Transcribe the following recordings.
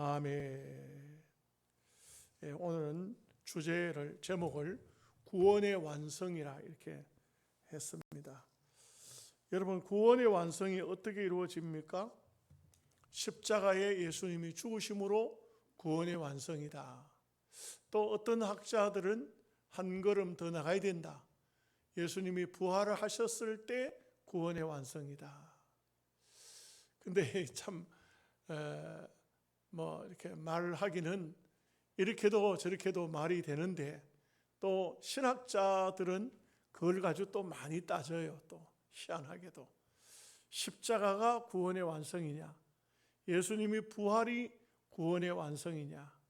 아멘. 오늘은 제목을 구원의 완성이라 이렇게 했습니다. 여러분, 구원의 완성이 어떻게 이루어집니까? 십자가에 예수님이 죽으심으로 구원의 완성이다. 또 어떤 학자들은 한 걸음 더 나가야 된다. 예수님이 부활을 하셨을 때 구원의 완성이다. 근데 참 이렇게 말하기는 이렇게도 저렇게도 말이 되는데, 또 신학자들은 그걸 가지고 또 많이 따져요. 또 희한하게도 십자가가 구원의 완성이냐, 예수님이 부활이 구원의 완성이냐.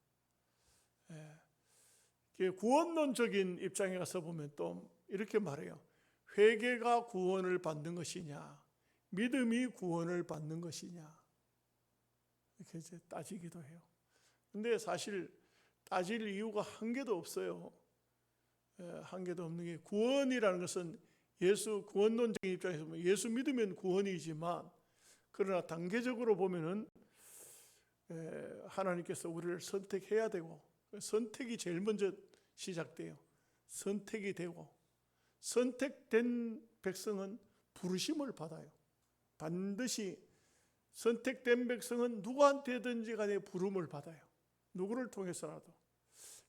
구원론적인 입장에 가서 보면 또 이렇게 말해요. 회개가 구원을 받는 것이냐, 믿음이 구원을 받는 것이냐, 이렇게 이제 따지기도 해요. 근데 사실 따질 이유가 한 개도 없어요. 한 개도 없는 게, 구원이라는 것은 구원론적인 입장에서 보면 예수 믿으면 구원이지만, 그러나 단계적으로 보면은 하나님께서 우리를 선택해야 되고, 선택이 제일 먼저 시작돼요. 선택이 되고, 선택된 백성은 부르심을 받아요. 반드시 선택된 백성은 누구한테든지 간에 부름을 받아요. 누구를 통해서라도.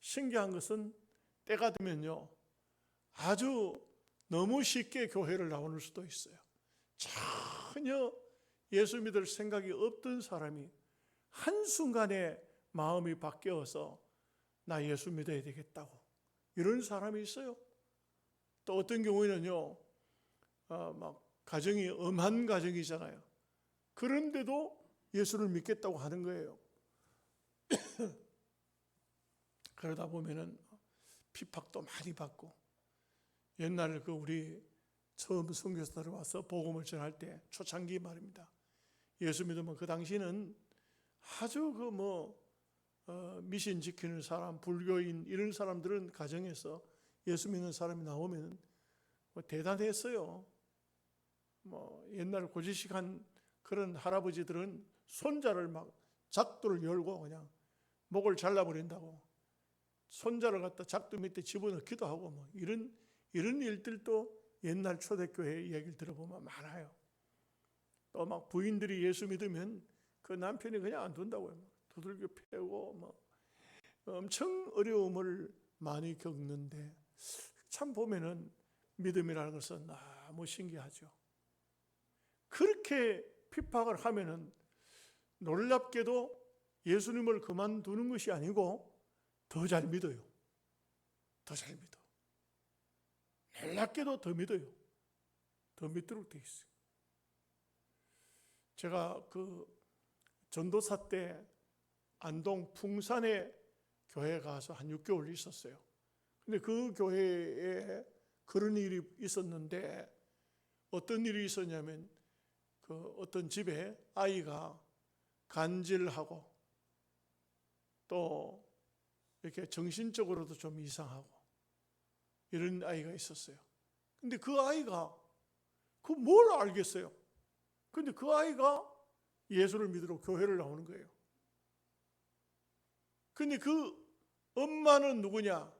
신기한 것은 때가 되면요, 아주 너무 쉽게 교회를 나오는 수도 있어요. 전혀 예수 믿을 생각이 없던 사람이 한순간에 마음이 바뀌어서 나 예수 믿어야 되겠다고, 이런 사람이 있어요. 또 어떤 경우에는요, 가정이 엄한 가정이잖아요. 그런데도 예수를 믿겠다고 하는 거예요. 그러다 보면은 핍박도 많이 받고, 옛날 우리 처음 선교사들 와서 복음을 전할 때 초창기 말입니다. 예수 믿으면 그 당시는 아주 미신 지키는 사람, 불교인 이런 사람들은 가정에서 예수 믿는 사람이 나오면 대단했어요. 옛날 고지식한 그런 할아버지들은 손자를 작두를 열고 그냥 목을 잘라버린다고 손자를 갖다 작두 밑에 집어넣기도 하고, 이런 일들도 옛날 초대교회 이야기를 들어보면 많아요. 또 부인들이 예수 믿으면 그 남편이 그냥 안 둔다고요. 두들겨 패고 엄청 어려움을 많이 겪는데, 참 보면은 믿음이라는 것은 너무 신기하죠. 그렇게 핍박을 하면은 놀랍게도 예수님을 그만두는 것이 아니고 더 잘 믿어요. 더 잘 믿어. 놀랍게도 더 믿어요. 더 믿도록 돼 있어요. 제가 전도사 때 안동 풍산에 교회에 가서 한 6개월 있었어요. 근데 그 교회에 그런 일이 있었는데, 어떤 일이 있었냐면 어떤 집에 아이가 간질하고 또 이렇게 정신적으로도 좀 이상하고 이런 아이가 있었어요. 근데 그 아이가 뭘 알겠어요? 근데 그 아이가 예수를 믿으러 교회를 나오는 거예요. 근데 그 엄마는 누구냐?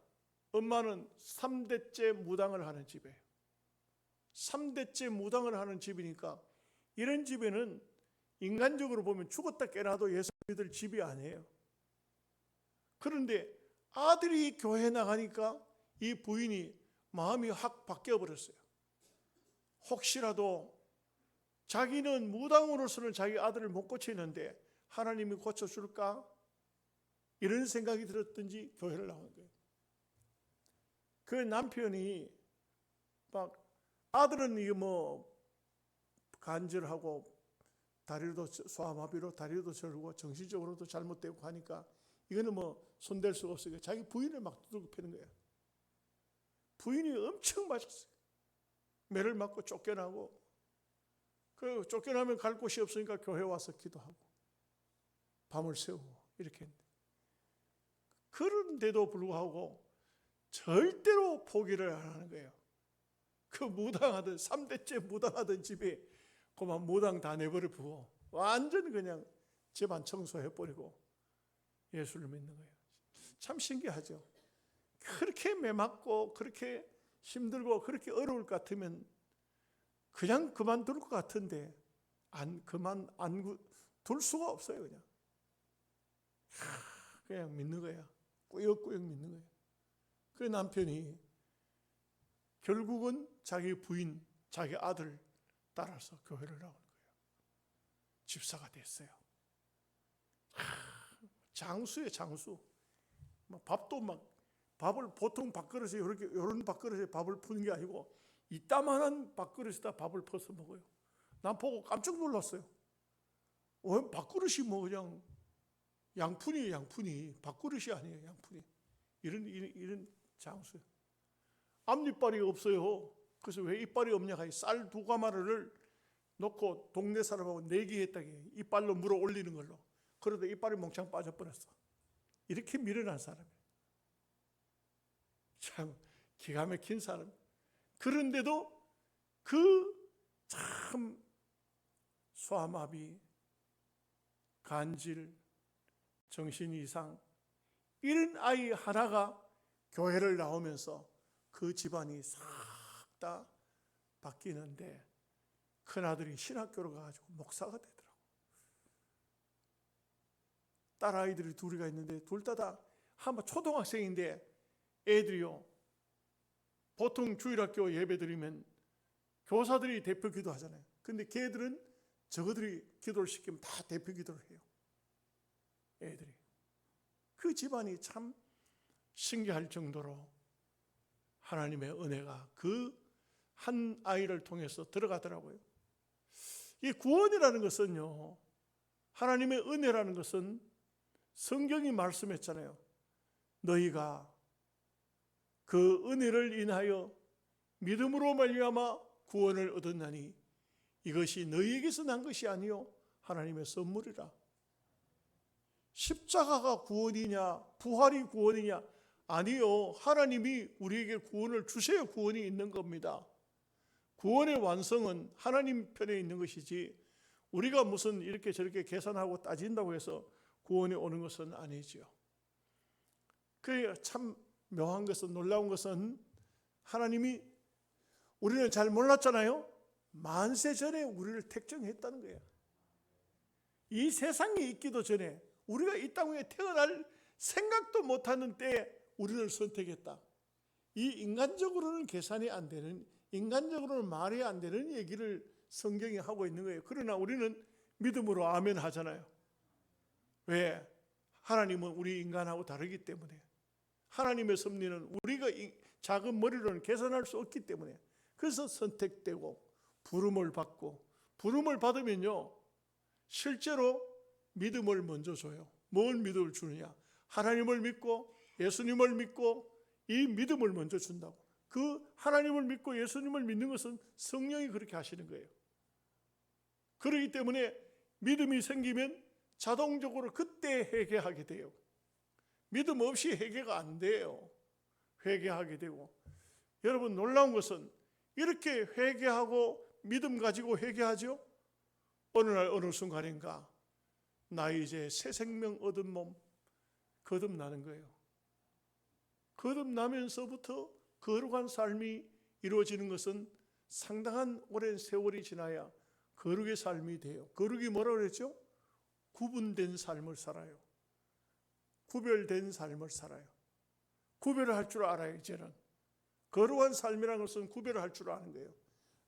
엄마는 3대째 무당을 하는 집이에요. 3대째 무당을 하는 집이니까, 이런 집에는 인간적으로 보면 죽었다 깨나도 예수 믿을 집이 아니에요. 그런데 아들이 교회 나가니까 이 부인이 마음이 확 바뀌어 버렸어요. 혹시라도 자기는 무당으로서는 자기 아들을 못 고치는데 하나님이 고쳐줄까? 이런 생각이 들었든지 교회를 나온 거예요. 그 남편이 아들은 간절하고 다리도 소아마비로 다리도 절고 정신적으로도 잘못되고 하니까 이거는 손댈 수가 없으니까 자기 부인을 두들겨 패는 거예요. 부인이 엄청 맞았어요. 매를 맞고 쫓겨나고, 쫓겨나면 갈 곳이 없으니까 교회 와서 기도하고 밤을 새우고 이렇게 했는데, 그런데도 불구하고 절대로 포기를 안 하는 거예요. 그 3대째 무당하던 집에 그만 무당 다 내버려 두고 완전 그냥 집안 청소해버리고 예수를 믿는 거예요. 참 신기하죠. 그렇게 매맞고 그렇게 힘들고 그렇게 어려울 것 같으면 그냥 그만둘 것 같은데 그만 안 둘 수가 없어요. 그냥 믿는 거야. 꾸역꾸역 믿는 거예요. 그 남편이 결국은 자기 부인, 자기 아들 따라서 교회를 나온 거예요. 집사가 됐어요. 장수예요, 장수. 밥도 밥을 보통 밥그릇에 이런 밥그릇에 밥을 푸는 게 아니고 이따만한 밥그릇에다 밥을 퍼서 먹어요. 난 보고 깜짝 놀랐어요. 밥그릇이 그냥 양푼이 밥그릇이 아니에요, 양푼이. 이런 장수예요. 앞니빨이 없어요. 그래서 왜 이빨이 없냐가 쌀 2가마를 놓고 동네 사람하고 내기했다게 이빨로 물어 올리는 걸로. 그러다 이빨이 몽창 빠져버렸어. 이렇게 미련한 사람이에요. 참 기가 막힌 사람. 그런데도 참 소아마비, 간질, 정신 이상 이런 아이 하나가 교회를 나오면서 그 집안이 싹 다 바뀌는데 큰아들이 신학교로 가가지고 목사가 되더라고. 딸아이들이 둘이가 있는데 둘 다 한번 초등학생인데 애들이요. 보통 주일학교 예배 드리면 교사들이 대표 기도하잖아요. 근데 걔들은 저거들이 기도를 시키면 다 대표 기도를 해요. 애들이. 그 집안이 참 신기할 정도로 하나님의 은혜가 그 한 아이를 통해서 들어가더라고요. 이 구원이라는 것은요, 하나님의 은혜라는 것은 성경이 말씀했잖아요. 너희가 그 은혜를 인하여 믿음으로 말미암아 구원을 얻었나니 이것이 너희에게서 난 것이 아니요 하나님의 선물이라. 십자가가 구원이냐 부활이 구원이냐? 아니요, 하나님이 우리에게 구원을 주셔야 구원이 있는 겁니다. 구원의 완성은 하나님 편에 있는 것이지 우리가 무슨 이렇게 저렇게 계산하고 따진다고 해서 구원이 오는 것은 아니지요. 그게 참 묘한 것은, 놀라운 것은 하나님이 우리는 잘 몰랐잖아요. 만세 전에 우리를 택정했다는 거예요. 이 세상에 있기도 전에, 우리가 이 땅에 태어날 생각도 못하는 때에 우리를 선택했다. 이 인간적으로는 계산이 안 되는, 인간적으로는 말이 안 되는 얘기를 성경이 하고 있는 거예요. 그러나 우리는 믿음으로 아멘 하잖아요. 왜? 하나님은 우리 인간하고 다르기 때문에. 하나님의 섭리는 우리가 작은 머리로는 계산할 수 없기 때문에. 그래서 선택되고 부름을 받고, 부름을 받으면요 실제로 믿음을 먼저 줘요. 뭘 믿음을 주느냐? 하나님을 믿고 예수님을 믿고 이 믿음을 먼저 준다고. 그 하나님을 믿고 예수님을 믿는 것은 성령이 그렇게 하시는 거예요. 그렇기 때문에 믿음이 생기면 자동적으로 그때 회개하게 돼요. 믿음 없이 회개가 안 돼요. 회개하게 되고. 여러분, 놀라운 것은 이렇게 회개하고 믿음 가지고 회개하죠. 어느 날 어느 순간인가 나 이제 새 생명 얻은 몸 거듭나는 거예요. 거듭나면서부터 거룩한 삶이 이루어지는 것은 상당한 오랜 세월이 지나야 거룩의 삶이 돼요. 거룩이 뭐라고 그랬죠? 구분된 삶을 살아요. 구별된 삶을 살아요. 구별을 할 줄 알아요. 이제는 거룩한 삶이라는 것은 구별을 할 줄 아는 거예요.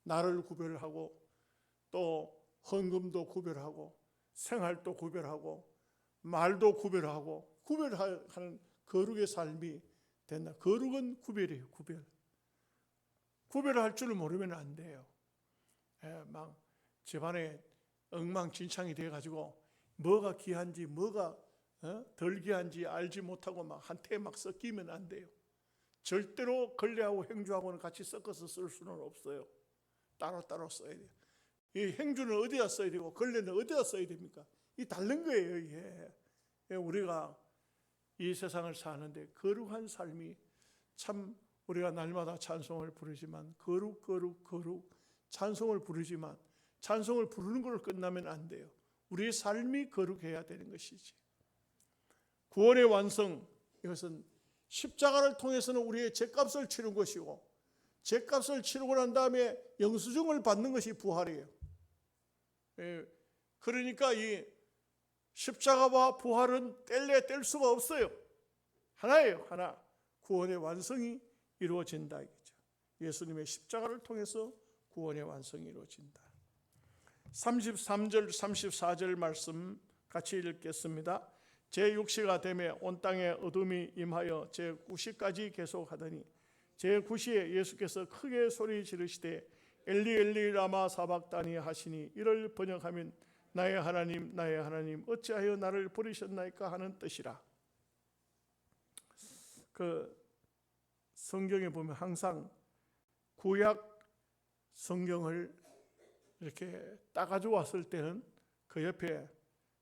나를 구별하고 또 헌금도 구별하고 생활도 구별하고 말도 구별하고 구별하는 거룩의 삶이 된다. 거룩은 구별이에요. 구별. 구별을 할 줄 모르면 안 돼요. 막 집안에 엉망진창이 돼가지고 뭐가 귀한지 뭐가 덜 귀한지 알지 못하고 막 한테 막 섞이면 안 돼요. 절대로 걸레하고 행주하고는 같이 섞어서 쓸 수는 없어요. 따로따로 써야 돼요. 이 행주는 어디다 써야 되고 걸레는 어디다 써야 됩니까? 이 다른 거예요. 이게. 우리가 이 세상을 사는데 거룩한 삶이 참, 우리가 날마다 찬송을 부르지만 거룩 찬송을 부르지만 찬송을 부르는 걸로 끝나면 안 돼요. 우리의 삶이 거룩해야 되는 것이지. 구원의 완성, 이것은 십자가를 통해서는 우리의 죄값을 치른 것이고, 죄값을 치르고 난 다음에 영수증을 받는 것이 부활이에요. 그러니까 이 십자가와 부활은 뗄래 뗄 수가 없어요. 하나예요, 하나. 구원의 완성이 이루어진다 이거죠. 예수님의 십자가를 통해서 구원의 완성이 이루어진다. 33절 34절 말씀 같이 읽겠습니다. 제6시가 되매 온 땅에 어둠이 임하여 제9시까지 계속하더니 제9시에 예수께서 크게 소리 지르시되 엘리 엘리 라마 사박다니 하시니, 이를 번역하면 나의 하나님 나의 하나님 어찌하여 나를 버리셨나이까 하는 뜻이라. 그 성경에 보면 항상 구약 성경을 이렇게 따가지고 왔을 때는 그 옆에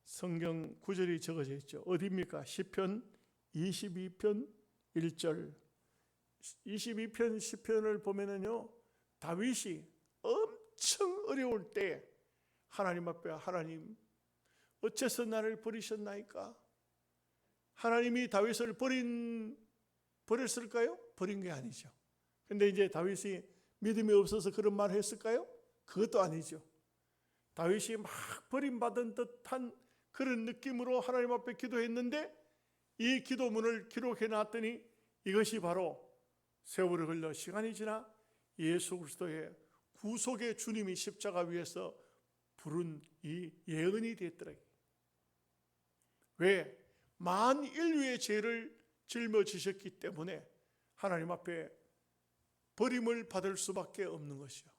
성경 구절이 적어져 있죠. 어디입니까? 시편 22편 1절. 22편 시편을 보면은요, 다윗이 엄청 어려울 때 하나님 앞에, 하나님 어째서 나를 버리셨나이까? 하나님이 다윗을 버렸을까요? 버린 게 아니죠. 근데 이제 다윗이 믿음이 없어서 그런 말을 했을까요? 그것도 아니죠. 다윗이 막 버림받은 듯한 그런 느낌으로 하나님 앞에 기도했는데, 이 기도문을 기록해 놨더니 이것이 바로 세월이 흘러 시간이 지나 예수 그리스도의 구속의 주님이 십자가 위에서 부른 이 예언이 됐더라. 왜? 만인류의 죄를 짊어지셨기 때문에 하나님 앞에 버림을 받을 수밖에 없는 것이요.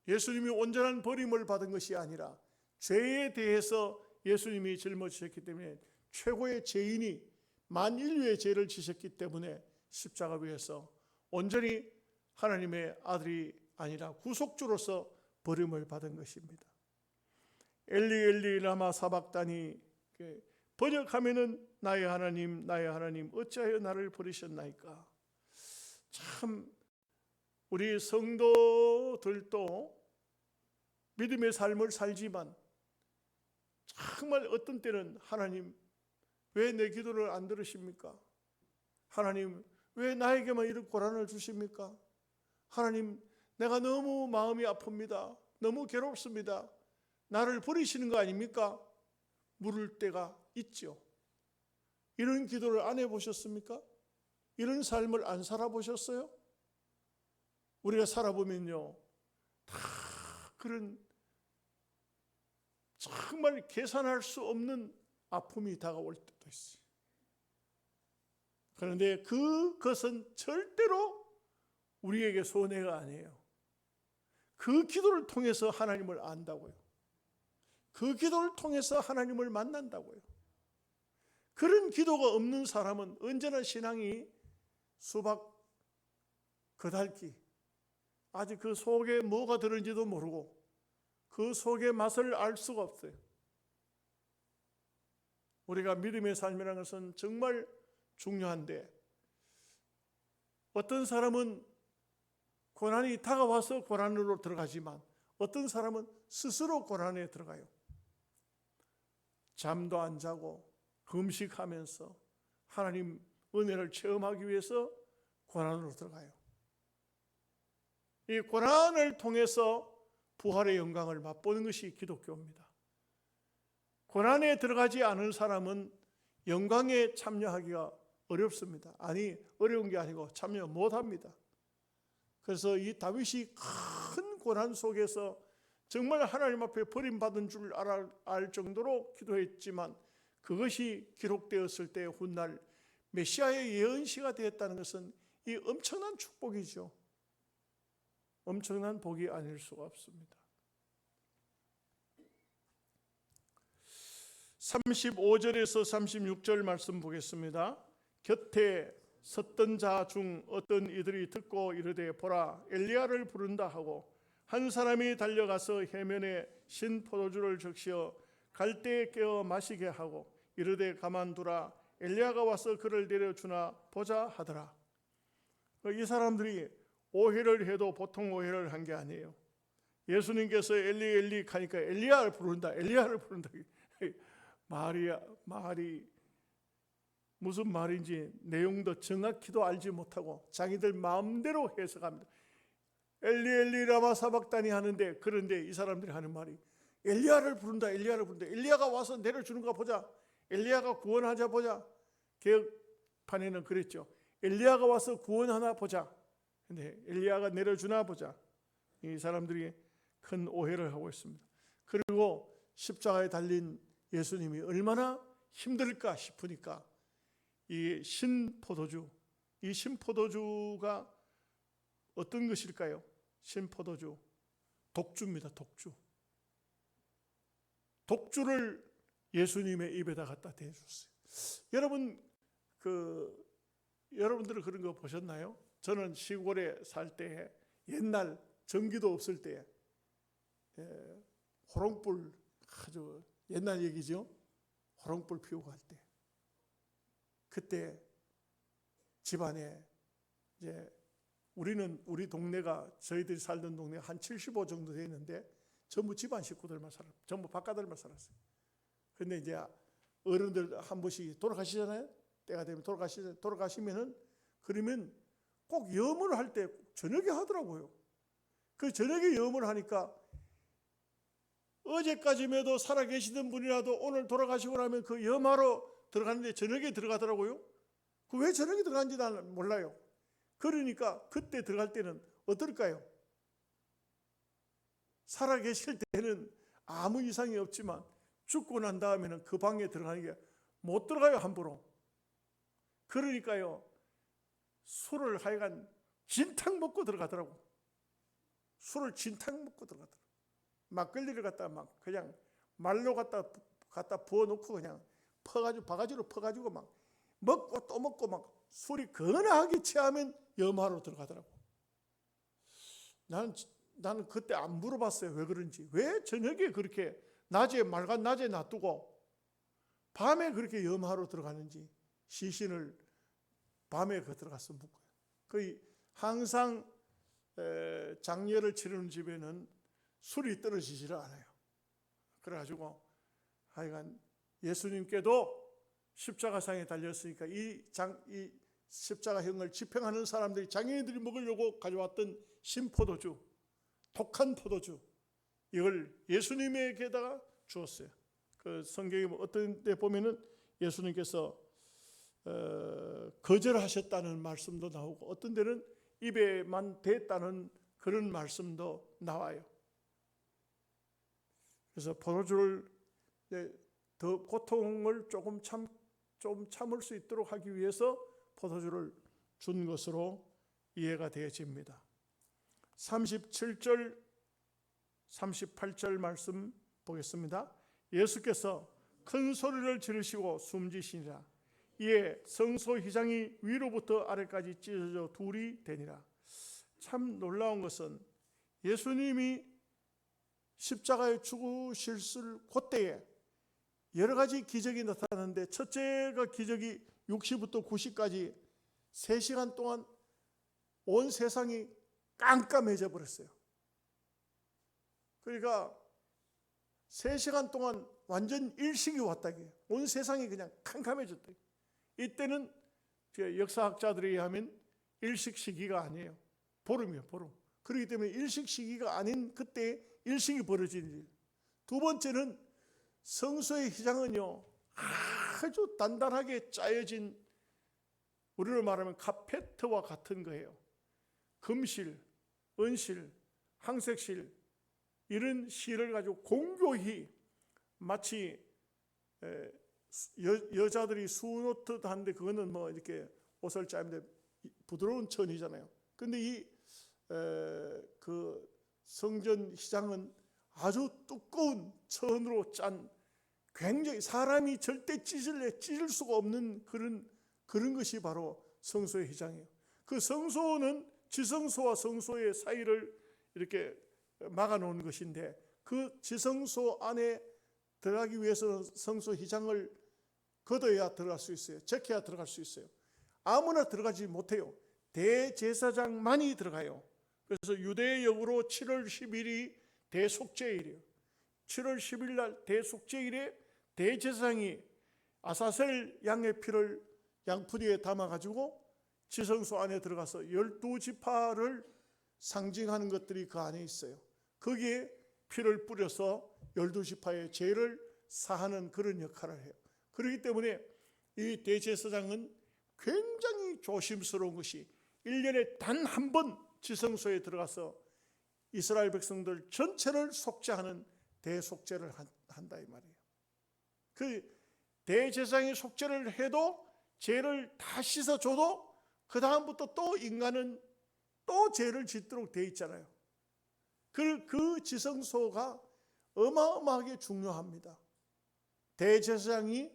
예수님이 온전한 버림을 받은 것이 아니라 죄에 대해서 예수님이 짊어지셨기 때문에, 최고의 죄인이 만인류의 죄를 지셨기 때문에 십자가 위에서 온전히 하나님의 아들이 아니라 구속주로서 버림을 받은 것입니다. 엘리 엘리 라마 사박다니, 번역하면은 나의 하나님 나의 하나님 어찌하여 나를 버리셨나이까. 참 우리 성도들도 믿음의 삶을 살지만 정말 어떤 때는 하나님 왜 내 기도를 안 들으십니까? 하나님 왜 나에게만 이런 고난을 주십니까? 하나님 내가 너무 마음이 아픕니다. 너무 괴롭습니다. 나를 버리시는 거 아닙니까? 물을 때가 있죠. 이런 기도를 안 해보셨습니까? 이런 삶을 안 살아보셨어요? 우리가 살아보면요, 다 그런 정말 계산할 수 없는 아픔이 다가올 때도 있어요. 그런데 그것은 절대로 우리에게 손해가 아니에요. 그 기도를 통해서 하나님을 안다고요. 그 기도를 통해서 하나님을 만난다고요. 그런 기도가 없는 사람은 언제나 신앙이 수박 그달기, 아직 그 속에 뭐가 들은지도 모르고 그 속의 맛을 알 수가 없어요. 우리가 믿음의 삶이라는 것은 정말 중요한데, 어떤 사람은 고난이 다가와서 고난으로 들어가지만 어떤 사람은 스스로 고난에 들어가요. 잠도 안 자고 금식하면서 하나님 은혜를 체험하기 위해서 고난으로 들어가요. 이 고난을 통해서 부활의 영광을 맛보는 것이 기독교입니다. 고난에 들어가지 않은 사람은 영광에 참여하기가 어렵습니다. 아니, 어려운 게 아니고 참여 못합니다. 그래서 이 다윗이 큰 고난 속에서 정말 하나님 앞에 버림받은 줄 알 정도로 기도했지만, 그것이 기록되었을 때 훗날 메시아의 예언시가 되었다는 것은 이 엄청난 축복이죠. 엄청난 복이 아닐 수가 없습니다. 35절에서 36절 말씀 보겠습니다. 곁에 섰던 자 중 어떤 이들이 듣고 이르되 보라 엘리야를 부른다 하고, 한 사람이 달려가서 해면에 신 포도주를 적시어 갈대에 깨어 마시게 하고 이르되 가만두라, 엘리야가 와서 그를 내려주나 보자 하더라. 이 사람들이 오해를 해도 보통 오해를 한 게 아니에요. 예수님께서 엘리 엘리 하니까 엘리야를 부른다, 엘리야를 부른다. 말이 무슨 말인지 내용도 정확히도 알지 못하고 자기들 마음대로 해석합니다. 엘리 엘리 라마 사박다니 하는데, 그런데 이 사람들이 하는 말이 엘리야를 부른다, 엘리야를 부른다. 엘리야가 와서 내려주는가 보자. 엘리야가 구원하자 보자. 개혁판에는 그랬죠. 엘리야가 와서 구원하나 보자. 근데 엘리야가 내려주나 보자. 이 사람들이 큰 오해를 하고 있습니다. 그리고 십자가에 달린 예수님이 얼마나 힘들까 싶으니까 이 신포도주, 이 신포도주가 어떤 것일까요? 신포도주, 독주입니다. 독주. 독주를 예수님의 입에다 갖다 대줬어요. 여러분, 여러분들은 그런 거 보셨나요? 저는 시골에 살 때, 옛날 전기도 없을 때 호롱불, 아주 옛날 얘기죠. 호롱불 피우고 할 때, 그때 집안에 이제 우리 동네가, 저희들이 살던 동네가 한 75 정도 되는데 전부 집안 식구들만 살았어요. 전부 바깥들만 살았어요. 근데 이제 어른들 한 번씩 돌아가시잖아요. 때가 되면 돌아가시면은, 그러면 꼭 염을 할 때 저녁에 하더라고요. 그 저녁에 염을 하니까 어제까지에도 살아계시던 분이라도 오늘 돌아가시고 나면 그 염하러 들어가는데 저녁에 들어가더라고요. 그 왜 저녁에 들어간지 나는 몰라요. 그러니까 그때 들어갈 때는 어떨까요? 살아계실 때는 아무 이상이 없지만 죽고 난 다음에는 그 방에 들어가는 게 못 들어가요, 함부로. 그러니까요, 술을 하여간 진탕 먹고 들어가더라고. 술을 진탕 먹고 들어가더라고. 막걸리를 갖다 막 그냥 말로 갖다 부어놓고 그냥 바가지로 퍼가지고 막 먹고 또 먹고 막 술이 거나하게 취하면 염화로 들어가더라고. 나는 그때 안 물어봤어요. 왜 그런지. 왜 저녁에 그렇게 맑은 낮에 놔두고 밤에 그렇게 염화로 들어가는지. 시신을 밤에 들어가서 묵고요. 거의 항상 장례를 치르는 집에는 술이 떨어지지를 않아요. 그래가지고 하여간 예수님께도 십자가상에 달렸으니까 이 십자가형을 집행하는 사람들이, 장애인들이 먹으려고 가져왔던 신포도주, 독한 포도주, 이걸 예수님에게다가 주었어요. 그 성경에 어떤 데 보면은 예수님께서 거절하셨다는 말씀도 나오고, 어떤 데는 입에만 댔다는 그런 말씀도 나와요. 그래서 포도주를 더 고통을 좀 참을 수 있도록 하기 위해서 포도주를 준 것으로 이해가 되어집니다. 37절 38절 말씀 보겠습니다. 예수께서 큰 소리를 지르시고 숨지시니라. 이에 성소휘장이 위로부터 아래까지 찢어져 둘이 되니라. 참 놀라운 것은 예수님이 십자가에 죽으실 그때에 여러 가지 기적이 나타나는데, 첫째가 기적이 6시부터 9시까지 3시간 동안 온 세상이 깜깜해져 버렸어요. 그러니까 3시간 동안 완전 일식이 왔다. 온 세상이 그냥 캄캄해졌다. 이때는 역사학자들이 하면 일식 시기가 아니에요. 보름이에요, 보름. 그렇기 때문에 일식 시기가 아닌 그때 일식이 벌어진 일. 두 번째는 성소의 휘장은요, 아주 단단하게 짜여진, 우리로 말하면 카페트와 같은 거예요. 금실, 은실, 항색실, 이런 실을 가지고 공교히 마치 여자들이 수놓듯 하는데, 그거는 뭐 이렇게 옷을 짜는데 부드러운 천이잖아요. 근데 그 성전 휘장은 아주 두꺼운 천으로 짠, 굉장히 사람이 절대 찢을 수가 없는 그런 것이 바로 성소의 휘장이에요. 그 성소는 지성소와 성소의 사이를 이렇게 막아놓은 것인데, 그 지성소 안에 들어가기 위해서는 성소 휘장을 걷어야 들어갈 수 있어요. 제껴야 들어갈 수 있어요. 아무나 들어가지 못해요. 대제사장만이 들어가요. 그래서 유대역으로 7월 10일이 대속죄일이에요. 7월 10일 날 대속죄일에 대제사장이 아사셀 양의 피를 양푸리에 담아가지고 지성소 안에 들어가서 12지파를 상징하는 것들이 그 안에 있어요. 거기에 피를 뿌려서 12지파의 죄를 사하는 그런 역할을 해요. 그렇기 때문에 이 대제사장은 굉장히 조심스러운 것이 1년에 단 한 번 지성소에 들어가서 이스라엘 백성들 전체를 속죄하는 대속죄를 한다 이 말이에요. 그 대제사장이 속죄를 해도 죄를 다 씻어줘도 그 다음부터 또 인간은 또 죄를 짓도록 돼 있잖아요. 그 지성소가 어마어마하게 중요합니다. 대제사장이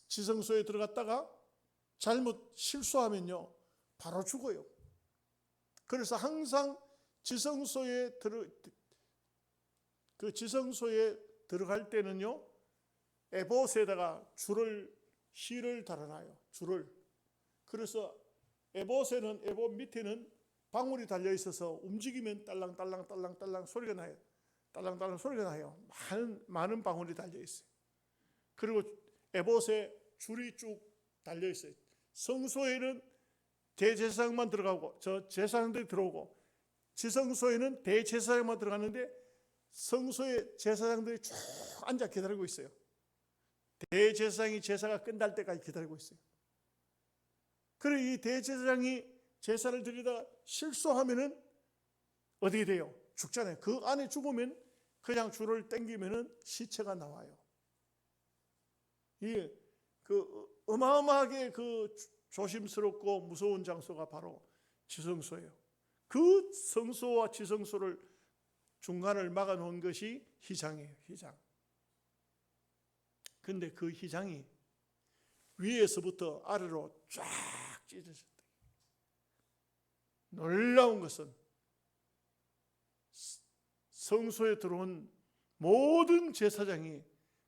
지성소에 들어갔다가 잘못 실수하면요 바로 죽어요. 그래서 항상 지성소에 들어갈 때는요 에봇에다가 실을 달아놔요. 줄을. 그래서 에봇 밑에는 방울이 달려 있어서 움직이면 딸랑딸랑 소리가 나요. 딸랑딸랑 소리가 나요. 많은 방울이 달려 있어요. 그리고 에봇에 줄이 쭉 달려 있어요. 성소에는 대제사장만 들어가고 저 제사장들이 들어오고, 지성소에는 대제사장만 들어가는데 성소에 제사장들이 쭉 앉아 기다리고 있어요. 대제사장이 제사가 끝날 때까지 기다리고 있어요. 그리고 이 대제사장이 제사를 드리다가 실수하면은 어떻게 돼요? 죽잖아요. 그 안에 죽으면 그냥 줄을 당기면은 시체가 나와요. 이 어마어마하게 조심스럽고 무서운 장소가 바로 지성소예요. 그 성소와 지성소를 중간을 막아 놓은 것이 휘장이에요. 휘장. 근데 그 휘장이 위에서부터 아래로 쫙 찢어졌다. 놀라운 것은 성소에 들어온 모든 제사장이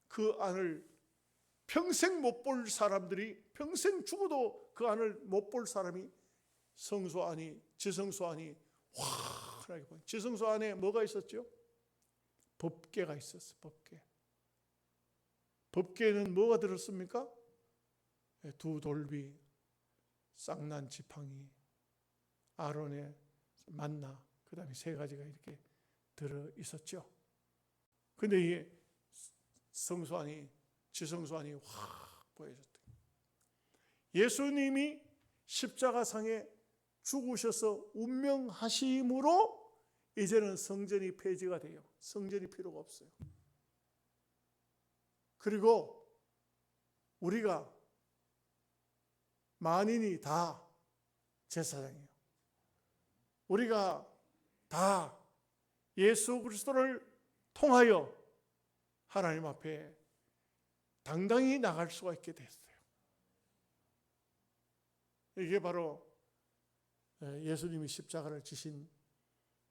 그 안을 평생 못 볼 사람들이, 평생 죽어도 그 안을 못 볼 사람이 성소 안이, 지성소 안이 환하게 보여요. 지성소 안에 뭐가 있었죠? 법궤가 있었어요. 법궤. 법궤는 뭐가 들었습니까? 두 돌비, 쌍난 지팡이, 아론의 만나, 그 다음에 세 가지가 이렇게 들어 있었죠. 근데 이 성소 안이, 지성소 안이 확 보여졌다. 예수님이 십자가상에 죽으셔서 운명하심으로 이제는 성전이 폐지가 돼요. 성전이 필요가 없어요. 그리고 우리가 만인이 다 제사장이에요. 우리가 다 예수 그리스도를 통하여 하나님 앞에 당당히 나갈 수가 있게 됐어요. 이게 바로 예수님이 십자가를 지신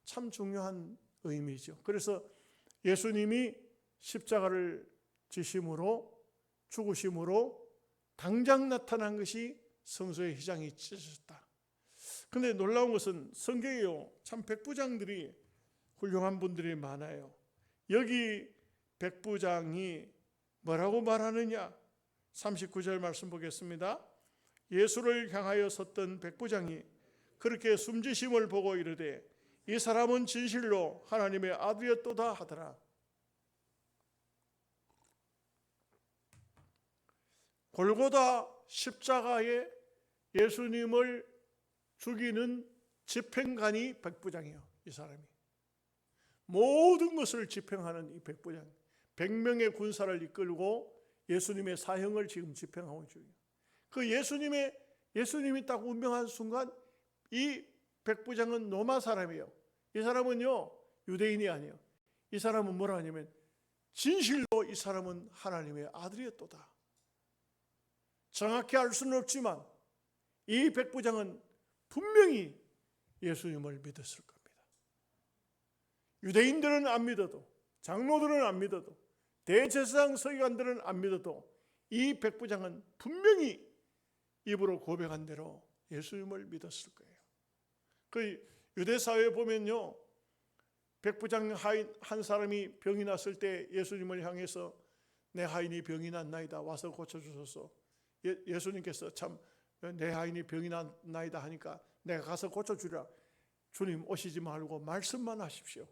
참 중요한 의미죠. 그래서 예수님이 십자가를 지심으로, 죽으심으로 당장 나타난 것이 성소의 휘장이 찢어졌다. 그런데 놀라운 것은 성경에요 참 백부장들이, 훌륭한 분들이 많아요. 여기 백부장이 뭐라고 말하느냐? 39절 말씀 보겠습니다. 예수를 향하여 섰던 백부장이 그렇게 숨지심을 보고 이르되 이 사람은 진실로 하나님의 아들이었도다 하더라. 골고다 십자가에 예수님을 죽이는 집행관이 백부장이에요. 이 사람이 모든 것을 집행하는 이 백부장, 100명의 군사를 이끌고 예수님의 사형을 지금 집행하고 있죠. 그 예수님이 딱 운명한 순간 이 백부장은 로마 사람이에요. 이 사람은요 유대인이 아니에요. 이 사람은 뭐라 하냐면 진실로 이 사람은 하나님의 아들이었도다. 정확히 알 수는 없지만 이 백부장은 분명히 예수님을 믿었을 겁니다. 유대인들은 안 믿어도, 장로들은 안 믿어도, 대제사장 서기관들은 안 믿어도 이 백부장은 분명히 입으로 고백한 대로 예수님을 믿었을 거예요. 그 유대 사회에 보면요, 백부장 한 사람이 병이 났을 때 예수님을 향해서 내 하인이 병이 났나이다, 와서 고쳐주소서. 예수님께서 참 내 아인이 병이 나이다 하니까 내가 가서 고쳐주리라. 주님 오시지 말고 말씀만 하십시오.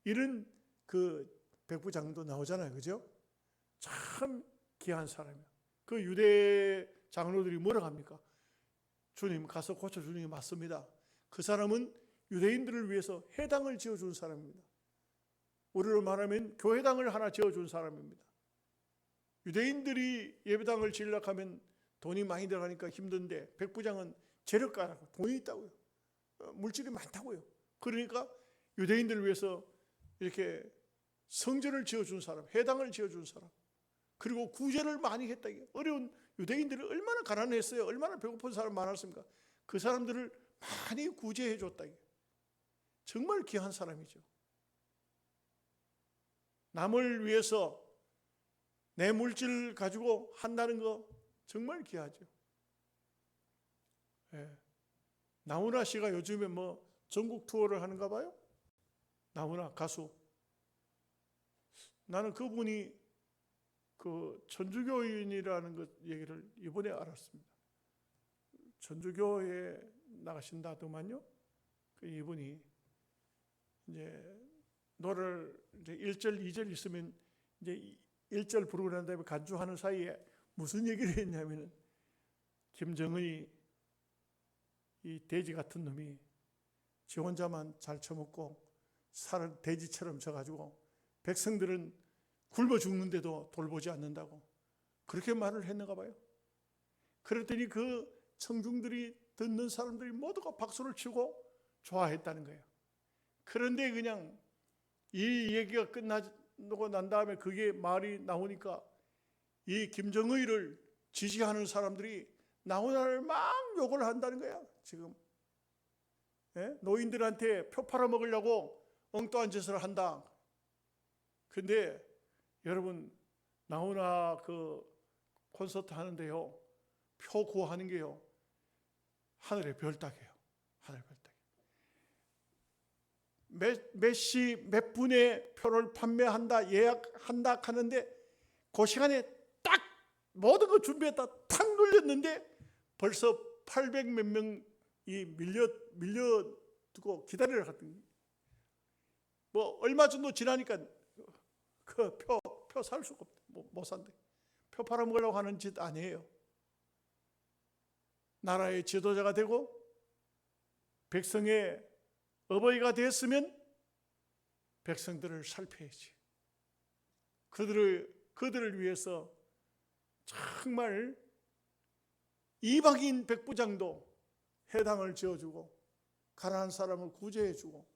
이런 그 백부장도 나오잖아요. 그죠? 참 귀한 사람이에요. 그 유대 장로들이 뭐라고 합니까? 주님 가서 고쳐주는 게 맞습니다. 그 사람은 유대인들을 위해서 회당을 지어준 사람입니다. 우리로 말하면 교회당을 하나 지어준 사람입니다. 유대인들이 예배당을 지으려고 하면 돈이 많이 들어가니까 힘든데 백부장은 재력가라고 돈이 있다고요. 물질이 많다고요. 그러니까 유대인들을 위해서 이렇게 성전을 지어준 사람, 회당을 지어준 사람, 그리고 구제를 많이 했다. 어려운 유대인들이 얼마나 가난했어요. 얼마나 배고픈 사람 많았습니까? 그 사람들을 많이 구제해 줬다. 정말 귀한 사람이죠. 남을 위해서 내 물질 가지고 한다는 거 정말 귀하죠. 예. 나훈아 씨가 요즘에 뭐 전국 투어를 하는가 봐요. 나훈아 가수. 나는 그분이 그 천주교인이라는 것 얘기를 이번에 알았습니다. 천주교에 나가신다더만요. 그 이분이 이제 노래를 이제 1절, 2절 있으면 이제 1절 부르고 난 다음에 간주하는 사이에 무슨 얘기를 했냐면은 김정은이 이 돼지 같은 놈이 지 혼자만 잘 처먹고 살을 돼지처럼 져가지고 백성들은 굶어 죽는데도 돌보지 않는다고 그렇게 말을 했는가 봐요. 그랬더니 그 청중들이 듣는 사람들이 모두가 박수를 치고 좋아했다는 거예요. 그런데 그냥 이 얘기가 끝나고 난 다음에 그게 말이 나오니까 이 김정의를 지지하는 사람들이 나훈아를 막 욕을 한다는 거야. 지금 노인들한테 표 팔아먹으려고 엉뚱한 짓을 한다. 근데 여러분 나훈아 그 콘서트 하는데요, 표 구하는 게요 하늘의 별 따기예요. 하늘의 별 따기. 몇 시 몇 분에 표를 판매한다, 예약한다 하는데 그 시간에 딱 모든 거 준비했다 탁 눌렸는데 벌써 800 몇 명이 밀려두고 기다리러 갔더니 뭐 얼마 정도 지나니까 그 표 살 수가 없대. 못 산대. 표 팔아먹으려고 하는 짓 아니에요. 나라의 지도자가 되고 백성의 어버이가 됐으면 백성들을 살펴야지. 그들을 위해서 정말 이방인 백부장도 회당을 지어주고 가난한 사람을 구제해주고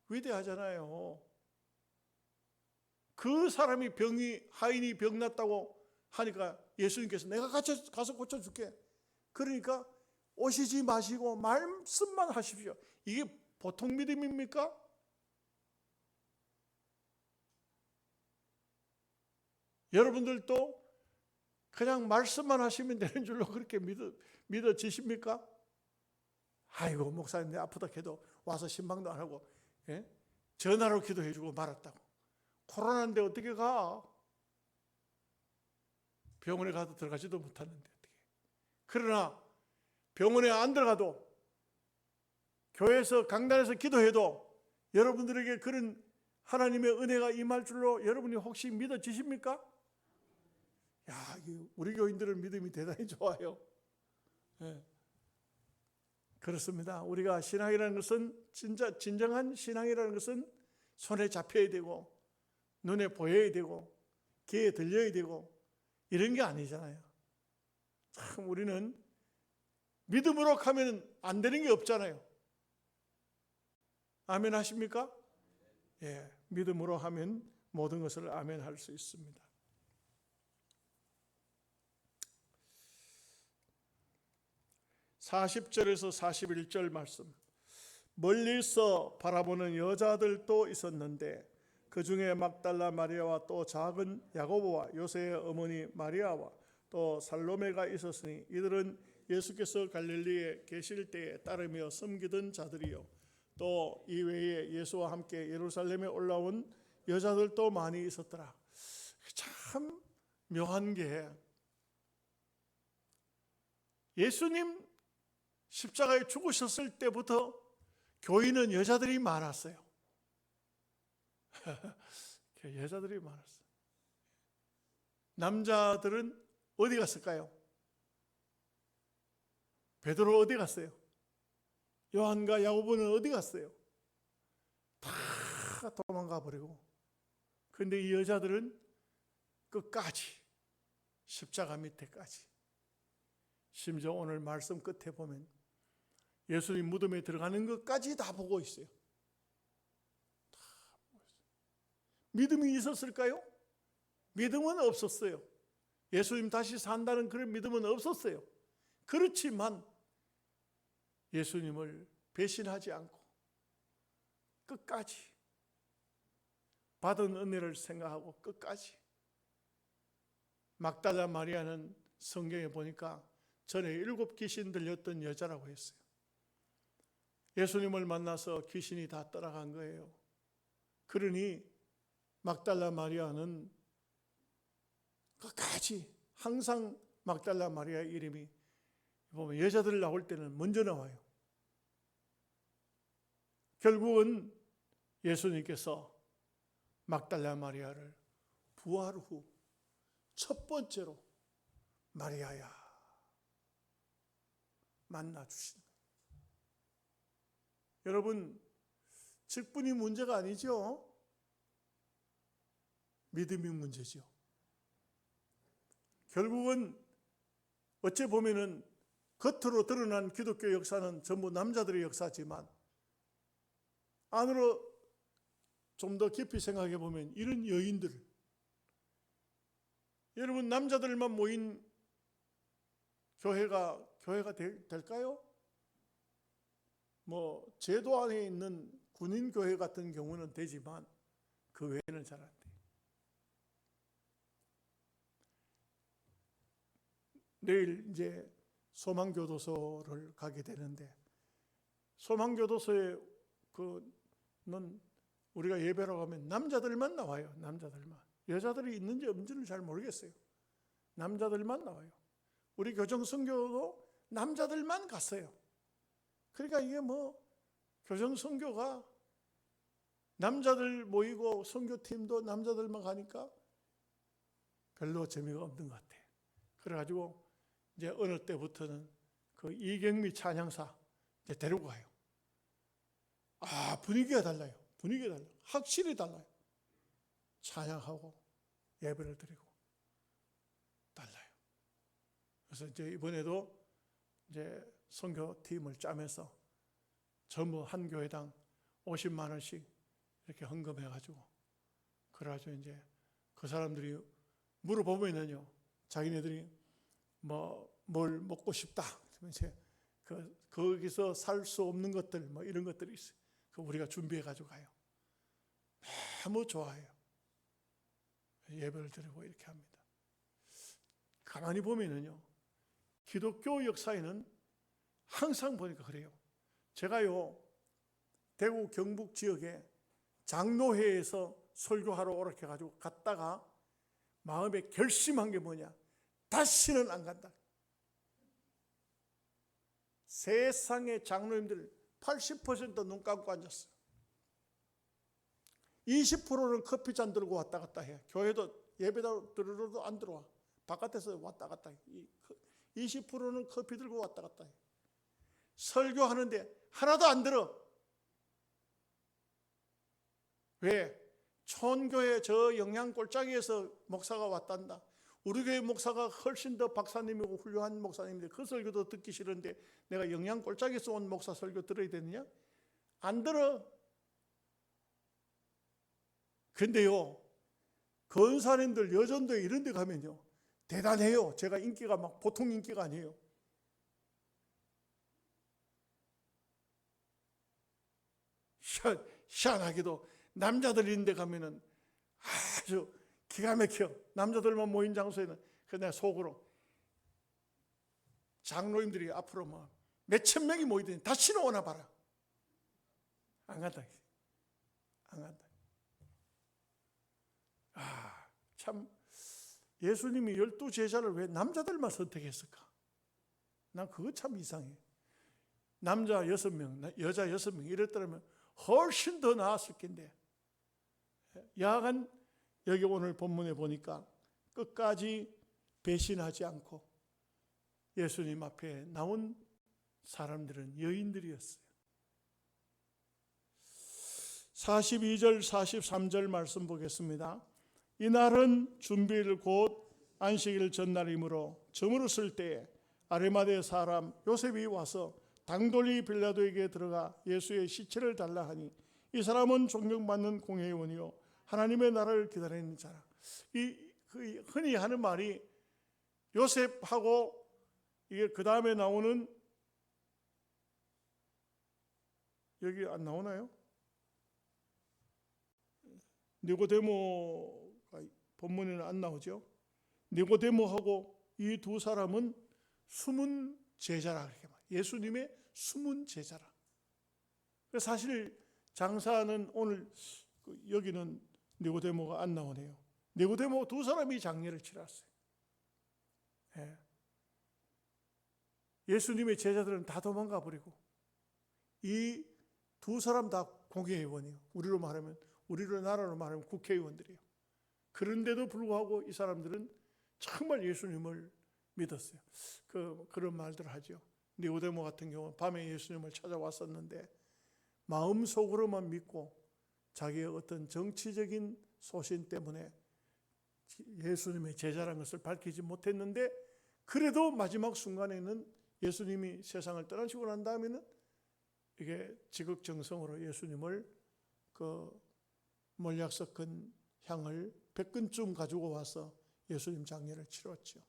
위대하잖아요. 그 사람이 하인이 병났다고 하니까 예수님께서 내가 가서 고쳐줄게. 그러니까 오시지 마시고 말씀만 하십시오. 이게 보통 믿음입니까? 여러분들도 그냥 말씀만 하시면 되는 줄로 그렇게 믿어지십니까? 아이고 목사님 내 아프다 해도 와서 신방도 안 하고 전화로 기도해 주고 말았다고. 코로나인데 어떻게 가? 병원에 가도 들어가지도 못하는데 어떻게. 그러나 병원에 안 들어가도 교회에서 강단에서 기도해도 여러분들에게 그런 하나님의 은혜가 임할 줄로 여러분이 혹시 믿어지십니까? 야, 우리 교인들은 믿음이 대단히 좋아요. 네. 그렇습니다. 우리가 신앙이라는 것은 진정한 신앙이라는 것은 손에 잡혀야 되고 눈에 보여야 되고 귀에 들려야 되고 이런 게 아니잖아요. 참 우리는 믿음으로 가면 안 되는 게 없잖아요. 아멘 하십니까? 예, 믿음으로 하면 모든 것을 아멘 할 수 있습니다. (40절에서 41절) 말씀. 멀리서 바라보는 여자들도 있었는데 그 중에 막달라 마리아와 또 작은 야고보와 요새의 어머니 마리아와 또 살로메가 있었으니 이들은 예수께서 갈릴리에 계실 때에 따르며 섬기던 자들이요 또 이외에 예수와 함께 예루살렘에 올라온 여자들도 많이 있었더라. 참 묘한 게 예수님 십자가에 죽으셨을 때부터 교인은 여자들이 많았어요. 여자들이 많았어요. 남자들은 어디 갔을까요? 베드로 어디 갔어요? 요한과 야고보는 어디 갔어요? 다 도망가 버리고. 그런데 이 여자들은 끝까지, 십자가 밑에까지, 심지어 오늘 말씀 끝에 보면 예수님 무덤에 들어가는 것까지 다 보고 있어요. 다 보고 있어요. 믿음이 있었을까요? 믿음은 없었어요. 예수님 다시 산다는 그런 믿음은 없었어요. 그렇지만 예수님을 배신하지 않고 끝까지 받은 은혜를 생각하고 끝까지. 막달라 마리아는 성경에 보니까 전에 7 귀신 들렸던 여자라고 했어요. 예수님을 만나서 귀신이 다 떠나간 거예요. 그러니 막달라 마리아는 끝까지 항상 막달라 마리아의 이름이 보면 여자들 나올 때는 먼저 나와요. 결국은 예수님께서 막달라 마리아를 부활 후 첫 번째로 마리아야 만나 주신 거예요. 여러분, 직분이 문제가 아니죠. 믿음이 문제죠. 결국은 어찌 보면은 겉으로 드러난 기독교 역사는 전부 남자들의 역사지만 안으로 좀 더 깊이 생각해 보면 이런 여인들, 여러분 남자들만 모인 교회가 될까요? 뭐 제도 안에 있는 군인 교회 같은 경우는 되지만 그 외에는 잘 안 돼요. 내일 이제 소망교도소를 가게 되는데 소망교도소에 그는 우리가 예배로 가면 남자들만 나와요. 남자들만. 여자들이 있는지 없는지는 잘 모르겠어요. 남자들만 나와요. 우리 교정선교도 남자들만 갔어요. 그러니까 이게 뭐 교정선교가 남자들 모이고 선교팀도 남자들만 가니까 별로 재미가 없는 것 같아요. 그래가지고 이제 어느 때부터는 그 이경미 찬양사 이제 데리고 가요. 아, 분위기가 달라요. 분위기가 달라요. 확실히 달라요. 찬양하고 예배를 드리고 달라요. 그래서 이제 이번에도 이제 선교팀을 짜면서 전부 한 교회당 50만 원씩 이렇게 헌금해가지고 그래가지고 이제 그 사람들이 물어보면은요, 자기네들이 뭘 먹고 싶다. 이제 거기서 살 수 없는 것들 뭐 이런 것들이 있어요. 그 우리가 준비해가지고 가요. 너무 좋아해요. 예배를 드리고 이렇게 합니다. 가만히 보면은요, 기독교 역사에는 항상 보니까 그래요. 제가요, 대구 경북 지역에 장로회에서 설교하러 오락해 가지고 갔다가 마음에 결심한 게 뭐냐? 다시는 안 간다. 세상의 장로님들 80% 눈 감고 앉았어요. 20%는 커피잔 들고 왔다 갔다 해요. 교회도 예배도 들어도 안 들어와. 바깥에서 왔다 갔다 해요. 20%는 커피 들고 왔다 갔다 해요. 설교하는데 하나도 안 들어. 왜? 촌교회 저 영양골짜기에서 목사가 왔단다. 우리 교회 목사가 훨씬 더 박사님이고 훌륭한 목사님인데 그 설교도 듣기 싫은데 내가 영양골짜기에서 온 목사 설교 들어야 되느냐? 안 들어. 근데요, 건사님들 여전도에 이런 데 가면요, 대단해요. 제가 인기가 막 보통 인기가 아니에요. 희한하게도 남자들 있는 데 가면은 아주 기가 막혀. 남자들만 모인 장소에는. 그 내가 속으로 장로님들이 앞으로 뭐 몇천 명이 모이더니 다시는 오나 봐라. 안 간다. 안 간다. 아, 참 예수님이 12 제자를 왜 남자들만 선택했을까? 난 그거 참 이상해. 남자 6명, 여자 6명 이랬더라면 훨씬 더 나았을 텐데. 야간 여기 오늘 본문에 보니까 끝까지 배신하지 않고 예수님 앞에 나온 사람들은 여인들이었어요. 42절 43절 말씀 보겠습니다. 이날은 준비일 곧 안식일 전날이므로 저물었을 때에 아리마대 사람 요셉이 와서 당돌이 빌라도에게 들어가 예수의 시체를 달라 하니 이 사람은 존경받는 공회원이요 하나님의 나라를 기다리는 자라. 흔히 하는 말이 요셉하고 이게 그 다음에 나오는 여기 안 나오나요? 니고데모가 본문에는 안 나오죠. 니고데모하고 이 두 사람은 숨은 제자라 그렇게 말. 예수님의 숨은 제자라. 사실 장사는 오늘 여기는 니고데모가 안 나오네요. 니고데모 두 사람이 장례를 치렀어요. 예수님의 제자들은 다 도망가 버리고 이 두 사람 다 공회의원이에요. 우리로 나라로 말하면 국회의원들이에요. 그런데도 불구하고 이 사람들은 정말 예수님을 믿었어요. 그런 말들 하죠. 니고데모 같은 경우는 밤에 예수님을 찾아왔었는데 마음속으로만 믿고 자기의 어떤 정치적인 소신 때문에 예수님의 제자라는 것을 밝히지 못했는데 그래도 마지막 순간에는 예수님이 세상을 떠나시고 난 다음에는 이게 지극정성으로 예수님을 몰약 섞은 향을 100근쯤 가지고 와서 예수님 장례를 치렀죠.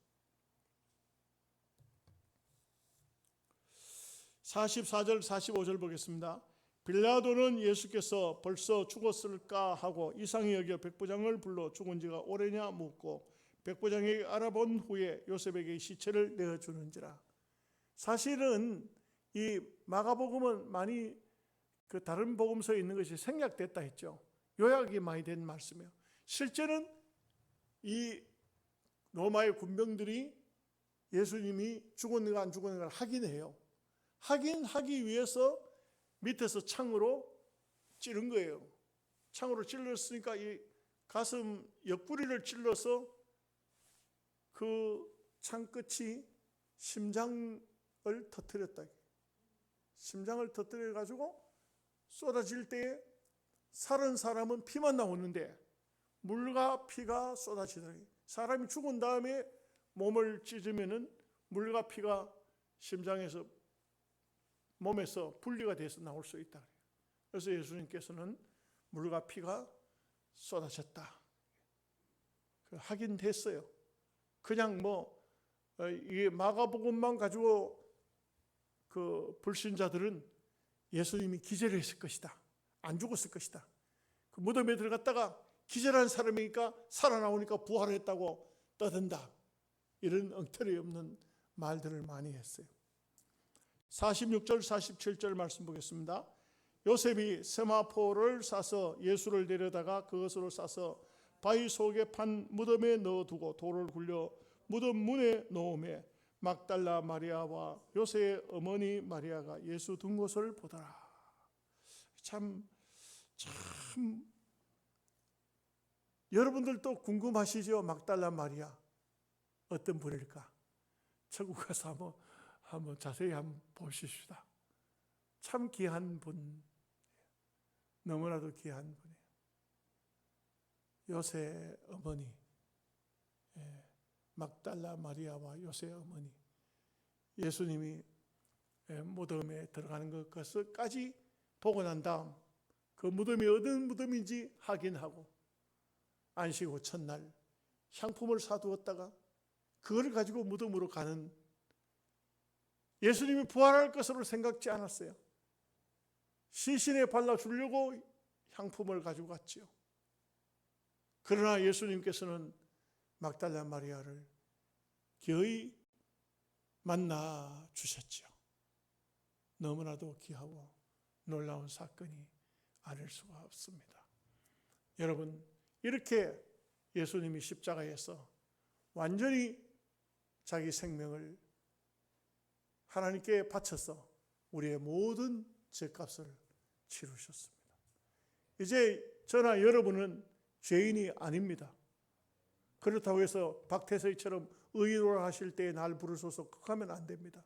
44절 45절 보겠습니다. 빌라도는 예수께서 벌써 죽었을까 하고 이상히 여겨 백부장을 불러 죽은 지가 오래냐 묻고 백부장에게 알아본 후에 요셉에게 시체를 내어주는지라. 사실은 이 마가복음은 많이 다른 복음서에 있는 것이 생략됐다 했죠. 요약이 많이 된 말씀이에요. 실제는 이 로마의 군병들이 예수님이 죽었는가 안 죽었는가를 확인해요. 확인하기 위해서 밑에서 창으로 찌른 거예요. 창으로 찔렀으니까 이 가슴 옆구리를 찔러서 그 창끝이 심장을 터뜨렸다. 심장을 터뜨려 가지고 쏟아질 때에 살은 사람은 피만 나오는데 물과 피가 쏟아지더라고요. 사람이 죽은 다음에 몸을 찢으면은 물과 피가 심장에서 몸에서 분리가 돼서 나올 수 있다. 그래서 예수님께서는 물과 피가 쏟아졌다. 확인됐어요. 그냥 이게 마가복음만 가지고 불신자들은 예수님이 기절을 했을 것이다. 안 죽었을 것이다. 그 무덤에 들어갔다가 기절한 사람이니까 살아나오니까 부활했다고 떠든다. 이런 엉터리 없는 말들을 많이 했어요. 46절 47절 말씀 보겠습니다. 요셉이 세마포를 싸서 예수를 데려다가 그것으로 싸서 바위 속에 판 무덤에 넣어두고 돌을 굴려 무덤 문에 놓음에 막달라 마리아와 요새의 어머니 마리아가 예수 둔 것을 보더라. 참 여러분들도 궁금하시죠? 막달라 마리아 어떤 분일까? 천국 가서 한번 자세히 한번 보십시다. 참 귀한 분, 너무나도 귀한 분이에요. 요새 어머니, 막달라 마리아와 요새 어머니, 예수님이 무덤에 들어가는 것까지 보고 난 다음 그 무덤이 어떤 무덤인지 확인하고 안식 후 첫날 향품을 사두었다가 그걸 가지고 무덤으로 가는, 예수님이 부활할 것으로 생각지 않았어요. 시신에 발라주려고 향품을 가지고 갔지요. 그러나 예수님께서는 막달라 마리아를 기어이 만나 주셨지요. 너무나도 귀하고 놀라운 사건이 아닐 수가 없습니다. 여러분, 이렇게 예수님이 십자가에서 완전히 자기 생명을 하나님께 바쳐서 우리의 모든 죄값을 치르셨습니다. 이제 저나 여러분은 죄인이 아닙니다. 그렇다고 해서 박태서이처럼 의로라 하실 때에 날 부르소서 그하면 안 됩니다.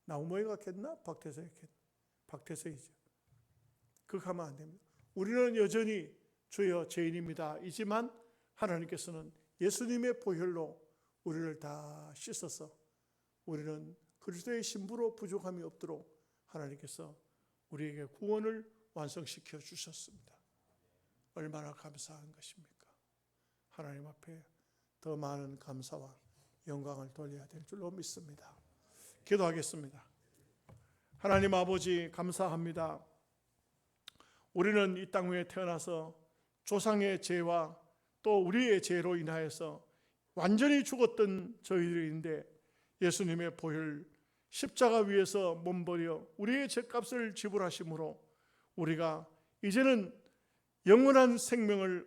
나우모이가 겠나? 박태서이 겠나? 박태서이죠. 그하면 안 됩니다. 우리는 여전히 주여 죄인입니다. 이지만 하나님께서는 예수님의 보혈로 우리를 다 씻어서 우리는 그리스도의 신부로 부족함이 없도록 하나님께서 우리에게 구원을 완성시켜 주셨습니다. 얼마나 감사한 것입니까? 하나님 앞에 더 많은 감사와 영광을 돌려야 될 줄로 믿습니다. 기도하겠습니다. 하나님 아버지 감사합니다. 우리는 이 땅 위에 태어나서 조상의 죄와 또 우리의 죄로 인하여서 완전히 죽었던 저희들인데 예수님의 보혈 십자가 위에서 몸버려 우리의 죄값을 지불하심으로 우리가 이제는 영원한 생명을